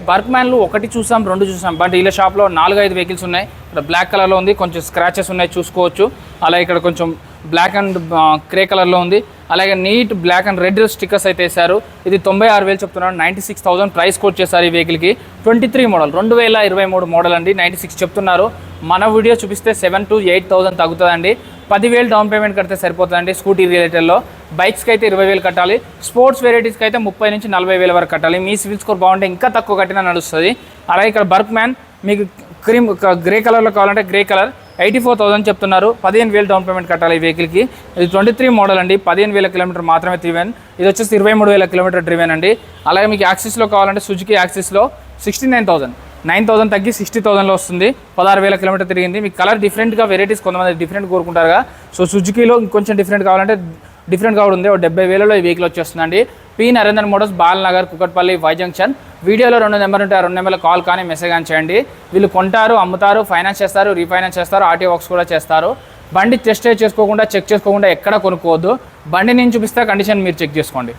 బర్క్మ్యాన్లు ఒకటి చూసాం, రెండు చూసాం, బట్ వీళ్ళ షాప్లో 4-5 వెహికల్స్ ఉన్నాయి. ఇక్కడ బ్లాక్ కలర్లో ఉంది, కొంచెం స్క్రాచెస్ ఉన్నాయి చూసుకోవచ్చు. అలాగే ఇక్కడ కొంచెం బ్లాక్ అండ్ గ్రే కలర్లో ఉంది. అలాగే neat black and red stickers అయితే వేశారు. ఇది 96,000 చెప్తున్నాడు. 96,000 ప్రైస్ కోట్ చేశారు ఈ వెహికల్కి. 23 మోడల్, 2023 మోడల్ అండి. 96 చెప్తున్నారు. మన వీడియో చూపిస్తే 7,000 to 8,000 తగ్గుతుందండి. 10,000 డౌన్ పేమెంట్ కడితే సరిపోతుందండి. స్కూటీ రిలేటెడ్లో బైక్స్కి అయితే 20,000 కట్టాలి. స్పోర్ట్స్ వెరైటీస్కి అయితే 30,000 నుంచి 40,000 వరకు కట్టాలి. మీ సివిల్ స్కోర్ బాగుంటే ఇంకా తక్కువ కట్టినా నడుస్తుంది. అలాగే ఇక్కడ బర్క్మ్యాన్ మీకు క్రీమ్ గ్రే కలర్లో కావాలంటే గ్రే కలర్ 84,000 చెప్తున్నారు. 15,000 డౌన్ పేమెంట్ కట్టాలి ఈ వెహికల్కి. ఇది 23 మోడల్ అండి. 15,000 కిలోమీటర్ మాత్రమే డ్రివెన్. ఇది వచ్చేసి 23,000 కిలోమీటర్ డ్రివెన్ అండి. అలాగే మీకు యాక్సిస్లో కావాలంటే సుజుకి యాక్సిస్లో 69,000, 9,000 తగ్గి 60,000లో వస్తుంది. 16,000 కిలోమీటర్ తిరిగింది. మీకు కలర్ డిఫరెంట్గా వెరైటీస్ కొంతమంది డిఫరెంట్ కోరుకుంటారుగా. సో సుజుకీలో ఇంకొంచెం డిఫరెంట్ కావాలంటే డిఫరెంట్గా కూడా ఉంది. 70,000లో ఈ వెహికల్ వచ్చేస్తుందండి. P Narender Motors, Balanagar, Kukatpally, Y junction. వీడియోలో 2 నెంబర్ ఉంటాయి. 2 నెంబర్లో కాల్ కానీ మెసేజ్ కానీ చేయండి. వీళ్ళు కొంటారు, అమ్ముతారు, ఫైనాన్స్ చేస్తారు, రీఫైనాన్స్ చేస్తారు, ఆర్టీఓ వర్క్స్ కూడా చేస్తారు. బండి టెస్ట్ చేసుకోకుండా చెక్ చేసుకోకుండా ఎక్కడ కొనుక్కోవద్దు. బండి నేను చూపిస్తే కండిషన్ మీరు చెక్ చేసుకోండి.